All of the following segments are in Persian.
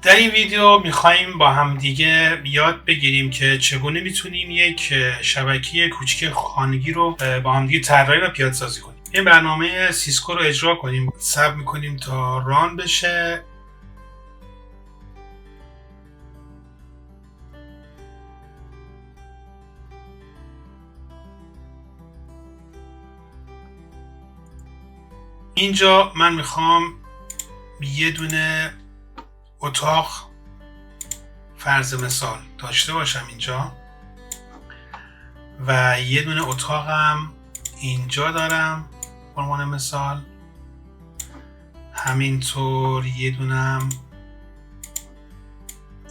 در این ویدیو میخواییم با هم دیگه یاد بگیریم که چگونه میتونیم یک شبکه کوچیک خانگی رو با هم دیگه طراحی و پیاده سازی کنیم. این برنامه سیسکو رو اجرا کنیم، صبر میکنیم تا ران بشه. اینجا من میخوام یه دونه اتاق فرض مثال داشته باشم اینجا و یه دونه اتاقم اینجا دارم به عنوان مثال، همینطور یه دونم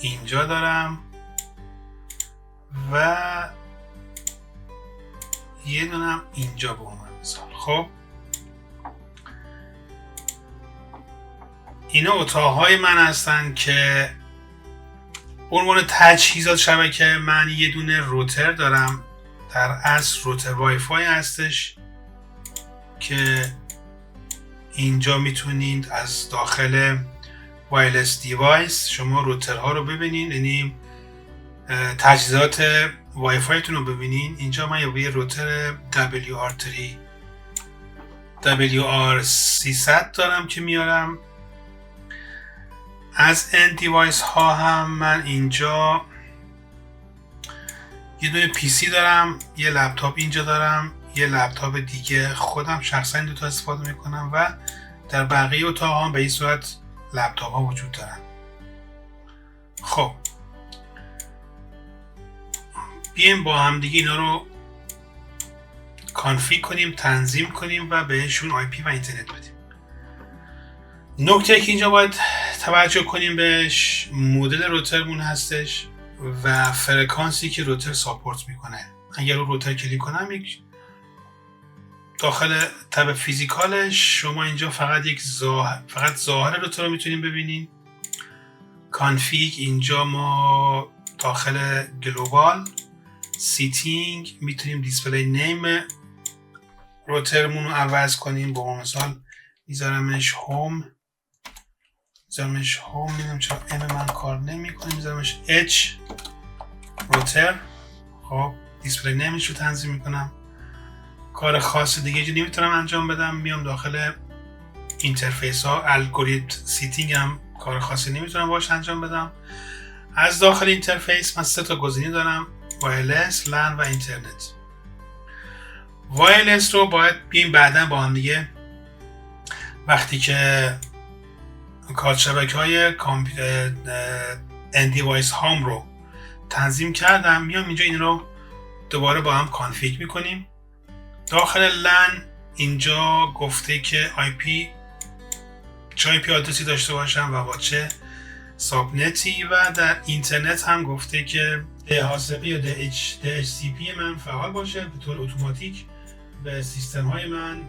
اینجا دارم و یه دونم اینجا به عنوان مثال. خب اینا اتاقهای من هستن که به عنوان تجهیزات شبکه من یه دونه روتر دارم، در اصل روتر وای فای هستش که اینجا میتونید از داخل وایرلس دیوایس شما روترها رو ببینید، یعنی تجهیزات وای فایتون رو ببینید. اینجا من یه روتر WR300 دارم که میارم. از end دیوایس ها هم من اینجا یه دونه PC دارم، یه لپتاپ اینجا دارم، یه لپتاپ دیگه خودم شخصا این دوتا استفاده میکنم و در بقیه اتاق هم به این صورت لپتاپ ها وجود دارن. خب بیایم با هم دیگه اینا رو کانفیگ کنیم، تنظیم کنیم و بهشون IP و اینترنت بدیم. نکته که اینجا باید توجه کنیم بهش مدل روترمون هستش و فرکانسی که روتر ساپورت میکنه. اگر رو روتر کلیک کنم داخل تب فیزیکالش شما اینجا فقط ظاهر روتر رو میتونیم ببینین. کانفیگ اینجا ما داخل گلوبال سیتینگ میتونیم دیسپلی نیم روترمون رو عوض کنیم. با مثال میذارمش هوم، میدونم چرا ام من کار نمیکنه، میذارمش H روتر. خب دیسپلی نیمش رو تنظیم میکنم. کار خاص دیگه نمیتونم انجام بدم. میام داخل اینترفیس ها، الگوریتم سیتینگ هم کار خاصی نمیتونم باش انجام بدم. از داخل اینترفیس من 3 تا گزینه دارم: وایرلس، لن و اینترنت. وایرلس رو باید بیایم بعدا با هم دیگه وقتی که کارت شبکه‌های end دیوایس هام رو تنظیم کردم میام اینجا این رو دوباره با هم کانفیگ میکنیم. داخل لن اینجا گفته که چه IP آدرسی داشته باشم و با چه سابنتی، و در اینترنت هم گفته که DHCP یا DHCP من فعال باشه به طور اتوماتیک به سیستم های من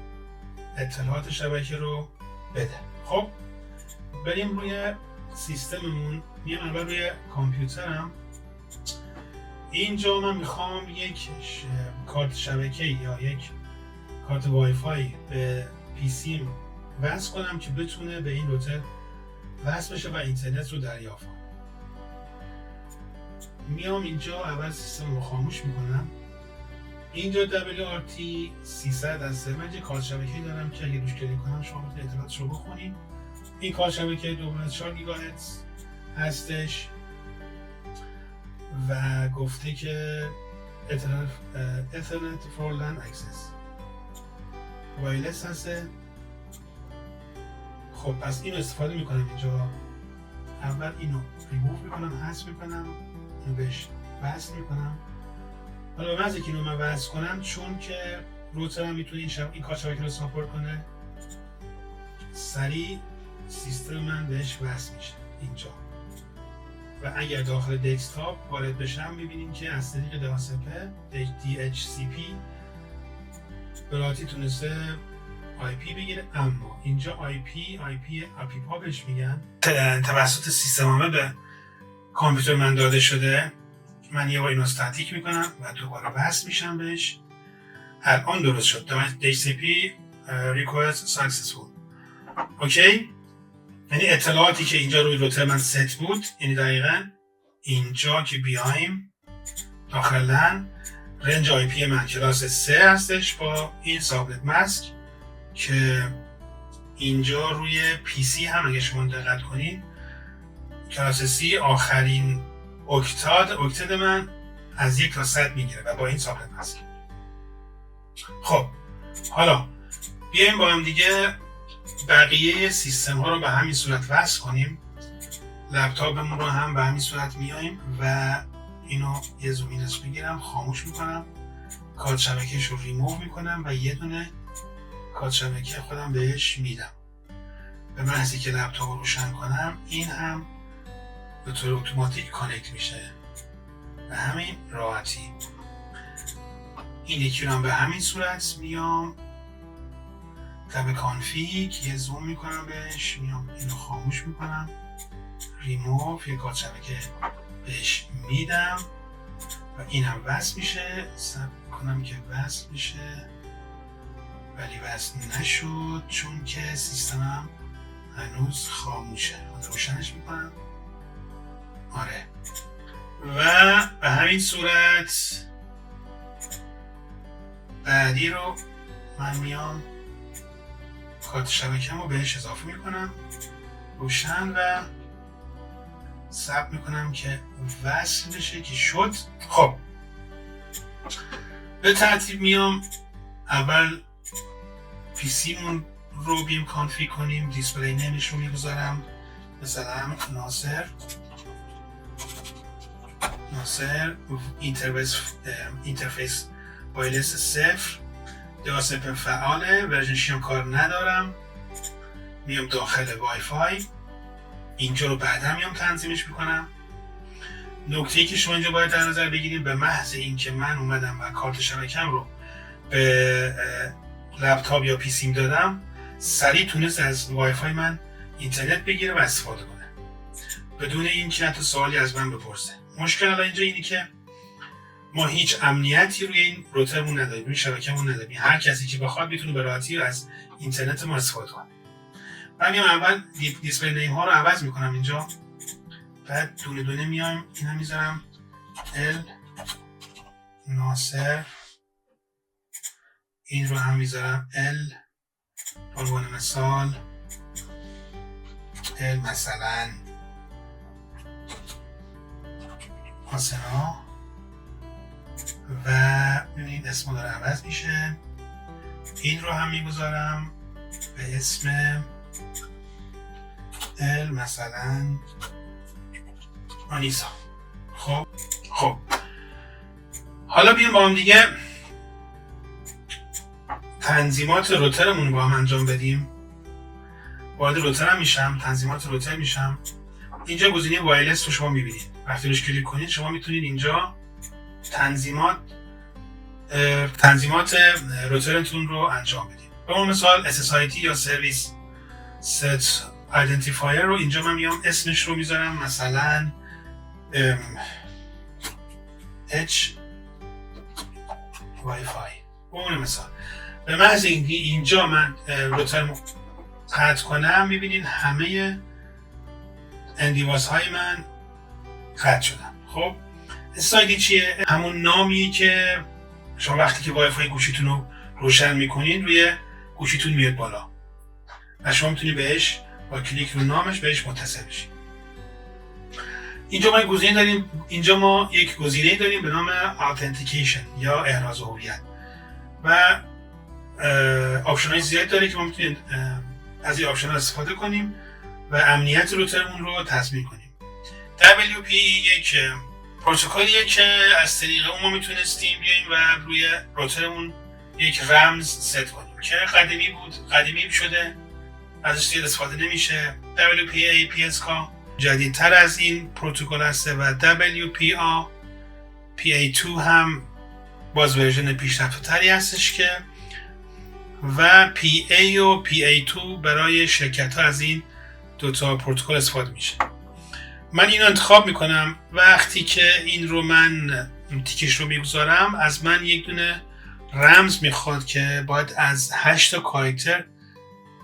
اطلاعات شبکه رو بده. خب بریم روی سیستممون. میام اول روی کامپیوترم. اینجا من میخوام یک کارت شبکه یا یک کارت وای فای به پیسیم وصل کنم که بتونه به این روتر وصل بشه و اینترنت رو دریافت کنه. میام اینجا اول سیستم رو خاموش میکنم. اینجا WRT300 هسته. من یه کارت شبکه‌ای دارم که اگه روش کلیک کنم شما میتونید اطلاعاتش رو بخونید. این کارت شبکه 2.4 گیگاهرتز هستش و گفته که Ethernet for LAN access وایرلس هسته. خب پس اینو استفاده میکنم. اینجا اول اینو ریموو میکنم، حذف میکنم، اینو بهش وصل میکنم. حالا به محض که اینو من وصل کنم، چون که روترم میتونه این کارت شبکه رو ساپورت کنه، سریع سیستم من بهش وصل میشه اینجا. و اگر داخل دسکتاپ وارد بشم میبینیم که از طریق DHCP به راحتی تونسته IP بگیره. اما اینجا IP APIPA بهش میگن، توسط سیستم عامل به کامپیوتر من داده شده. من یه بار اینو استاتیک میکنم و دوباره وصل میشم بهش. الان درست شد. DHCP request successful. اوکی. یعنی اطلاعاتی که اینجا روی روتر من ست بود، یعنی دقیقا اینجا که بیایم داخلا رنج آی پی من کلاس 3 هستش با این سابنت ماسک که اینجا روی پی سی هم اگه شما دقت کنین کلاس سی آخرین اکتد من از 1 تا 100 میگیره و با این سابنت ماسک. خب حالا بیایم با هم دیگه بقیه سیستم ها رو به همین صورت وصل کنیم. لپتاپمون رو هم به همین صورت میاییم و اینو یه زومینش میگیرم، خاموش میکنم، کارت شبکهش رو ریموو میکنم و یه دونه کارت شبکه خودم بهش میدم. به محضی که لپتاپ رو روشن کنم این هم به طور اتوماتیک کانکت میشه به همین راحتی. این یکی رو هم به همین صورت میام تب کانفیگ یه زوم میکنم بهش، میام اینو خاموش میکنم، ریموو، یه کارت شبکه بهش میدم و این هم وصل میشه. صبر کنم که وصل میشه ولی وصل نشد چون که سیستمم هنوز خاموشه. روشنش میکنم. آره و به همین صورت بعدی رو من میام کارت شبکه‌مو بهش اضافه میکنم، روشن و صبر میکنم که وصل بشه که شد. خب به ترتیب میام اول پی سی مون رو بیم کانفیگ کنیم. دیسپلی نیمش رو میگذارم مثلا ناصر اینترفیس وایرلس 0 DHCP فعاله، ورژنشی هم کار ندارم. میام داخل وای فای، اینجا رو بعدا میام تنظیمش میکنم. نکته‌ای که شما اینجا باید در نظر بگیرید به محض اینکه من اومدم و کارت شبکه‌ام رو به لپتاپ یا پی سیم دادم سریع تونست از وای فای من اینترنت بگیره و استفاده کنه بدون اینکه حتی سوالی از من بپرسه. مشکل الان اینجا اینه که ما هیچ امنیتی روی این روترمون نداریم، روی شبکه‌مون نداریم. هر کسی که بخواد میتونه به راحتی از اینترنت ما استفاده کنه. من میام اول دیسپلی نیم ها رو عوض میکنم اینجا، بعد دونه دونه میایم اینا میذارم ال ناصر، این رو هم میذارم ال به عنوان مثال، ال مثلا آسنا و ببینید اسم داره عوض میشه. این رو هم میگذارم به اسم ال مثلا آنیسا. خب حالا بیایم با هم دیگه تنظیمات روترمون با هم انجام بدیم. وارد روتر هم میشم، تنظیمات روتر میشم. اینجا گزینه وایرلس رو شما میبینید. وقتی روش کلیک کنید شما میتونید اینجا تنظیمات روترتون رو انجام بدید. به عنوان مثال SSID یا سرویس ست آیدنتیفایر رو اینجا من میام اسمش رو میذارم مثلا H وایفای. به عنوان مثال به محض اینکه اینجا من روتر قطع کنم میبینید همه اندیواس های من قطع شدن. خب SSID چیه؟ همون نامی که شما وقتی که وای فای گوشیتون رو روشن میکنین روی گوشیتون میاد بالا و شما میتونید بهش با کلیک رو نامش بهش متصل بشید. اینجا ما یک گزینه داریم به نام Authentication یا احراز هویت و آپشن های زیاد داره که ما میتونید از این آپشن ها استفاده کنیم و امنیت روترمون رو تضمین کنیم. WP یک پروتکلیه که از طریق اون ما میتونستیم بیاییم و روی روترمون یک رمز ست کنیم که قدیمی شده، ازش زیاد استفاده نمیشه. WPA PSK جدیدتر از این پروتکل هسته و WPA PA2 هم باز ورژن پیشرفته تری هستش که و PA و PA2 برای شرکت ها از این دوتا پروتکل استفاده میشه. من اینو انتخاب میکنم. وقتی که این رو من تیکش رو میگذارم از من یک دونه رمز میخواد که باید از 8 تا کاراکتر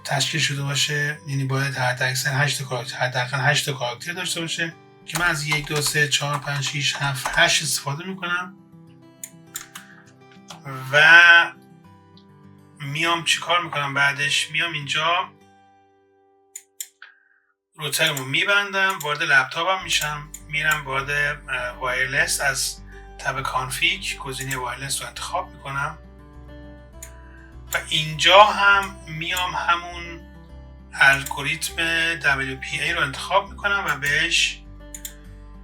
تشکیل شده باشه، یعنی باید حداکثر 8 کاراکتر، حداقل 8 کاراکتر داشته باشه که من از 1 2 3 4 5 6 7 8 استفاده میکنم و میام چیکار میکنم بعدش. میام اینجا روترمو میبندم، وارد لپتاپم میشم، میرم وارد وایرلس، از تب کانفیگ گزینه وایرلس رو انتخاب میکنم و اینجا هم میام همون الگوریتم WPA رو انتخاب میکنم و بهش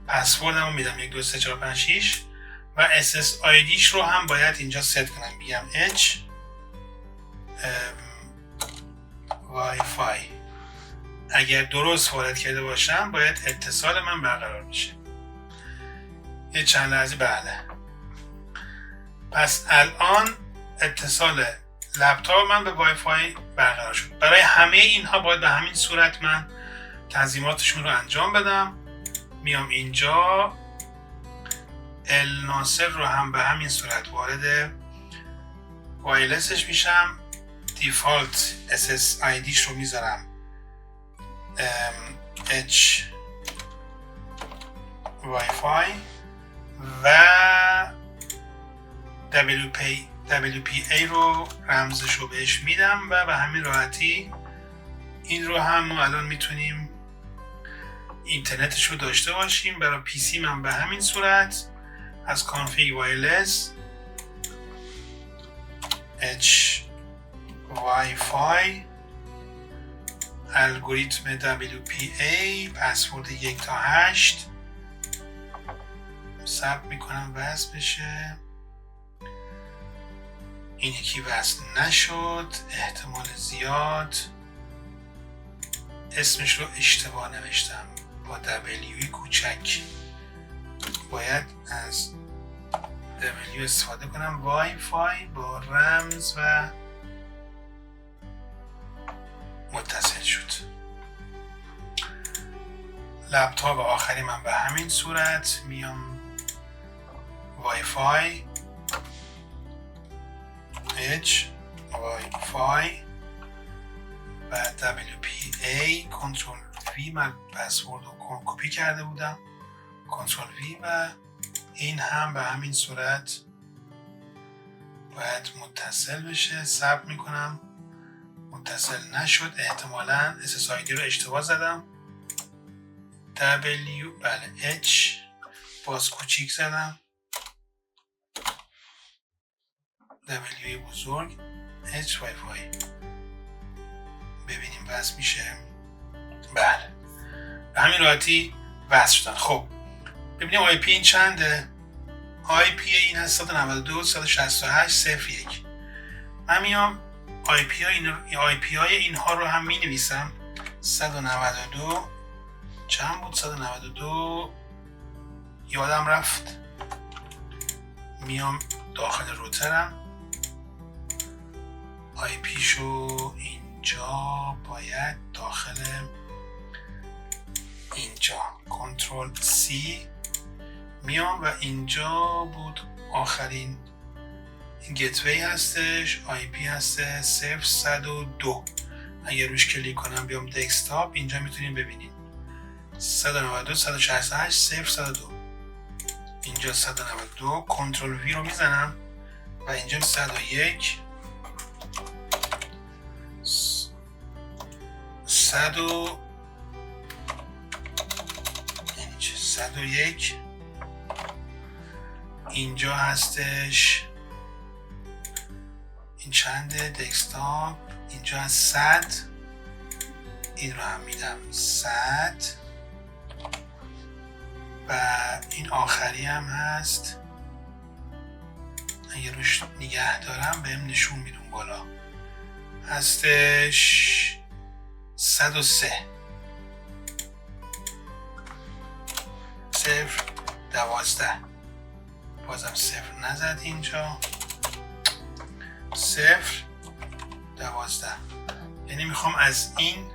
پسوردمو میدم 1 2 3 4 5 6 و SSIDش رو هم باید اینجا ست کنم، میگم H Wi-Fi. اگر درست وارد کرده باشم باید اتصال من برقرار بشه. یه چند لحظه بله. پس الان اتصال لپتاپ من به وای فای برقرار شد. برای همه اینها باید به همین صورت من تنظیماتشون رو انجام بدم. میام اینجا الناصر رو هم به همین صورت وارد وایرلسش میشم، دیفالت SSIDش رو میذارم H Wi-Fi و WPA رو رمزش رو بهش میدم و به همین راحتی این رو هم ما الان میتونیم اینترنتش رو داشته باشیم. برای PC من به همین صورت از کانفیگ وایرلس H Wi-Fi الگوریتم WPA پسورد 1 تا 8 ثبت میکنم وصل بشه. این یکی وصل نشد، احتمال زیاد اسمش رو اشتباه نوشتم با W کوچک، باید از W استفاده کنم. وای فای با رمز و متصل شد. لپتاپ آخری من به همین صورت میام وای فای H وای فای و WPA کنترل V، من پسورد رو کپی کرده بودم، کنترل V و این هم به همین صورت باید متصل بشه. ثبت میکنم، متصل نشد، احتمالاً SSID رو اشتباه زدم. W بله H باز کوچیک زدم، W بزرگ H Wi-Fi. ببینیم وصل میشه. بله به همین راحتی وصل شدن. خب ببینیم IP این چنده. IP این هست 192.168.0.1. من میام IP های اینها رو هم می نویسم. 192 چند بود؟ 192 یادم رفت. میام داخل روترم، IP شو اینجا باید داخل اینجا کنترل C میام و اینجا بود آخرین گتوی هستش، IP هست 0102. اگر روش کلیک کنم بیام دسکتاپ، اینجا میتونیم ببینیم 192.168.0.102. اینجا 192 کنترل V رو میزنم و اینجا 101 101 اینجا هستش. این چنده دسکتاپ، اینجا هست 100. این رو هم میدم 100 و این آخری هم هست. اگه روش نگه دارم بهم نشون میدون بالا هستش 103 012. بازم 0 نزد اینجا 012. یعنی میخوام از این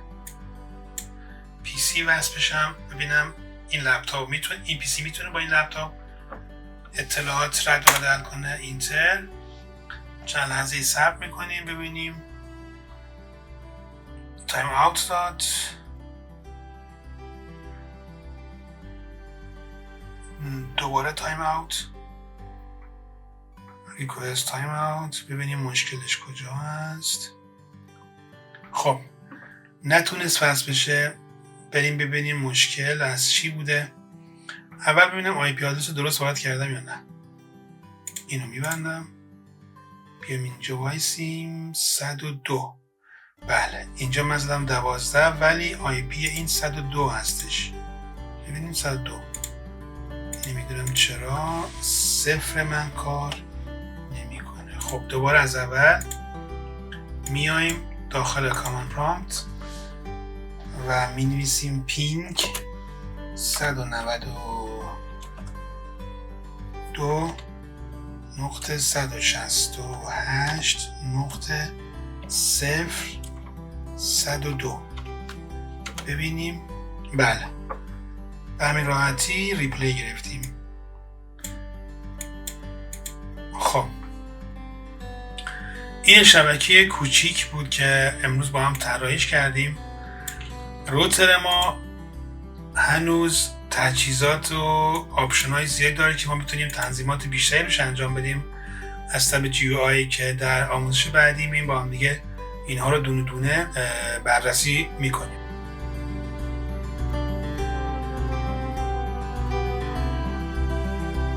PC وصل بشم، ببینم این لپتاپ میتونه، این PC میتونه با این لپتاپ اطلاعات رد و بدل کنه. اینتر چند لحظه صبر میکنیم ببینیم تایم اوت داد. دوباره تایم اوت. ریکوست تایم اوت. ببینیم مشکلش کجا هست. خب نتونست فصل بشه. بریم ببینیم مشکل از چی بوده. اول ببینم آی پی آدرس رو درست وارد کردم یا نه. اینو میبندم. بیام اینجا وایسیم. 102. بله اینجا من زدم 12 ولی آی پی این 102 هستش. ببینیم 102. نمیدونم چرا صفر من کار نمیکنه. خب دوباره از اول میایم داخل کامان پرامپت و می نویسیم پینگ 192 نقطه 168 نقطه 0102. ببینیم. بله به همین راحتی ریپلی گرفتیم. خب این شبکه کوچیک بود که امروز با هم طراحیش کردیم. روتر ما هنوز تجهیزات و آپشن های زیاد داره که ما میتونیم تنظیمات بیشتری روش انجام بدیم از طریق GUI که در آموزش بعدی با هم دیگه اینها رو دونه دونه بررسی میکنیم.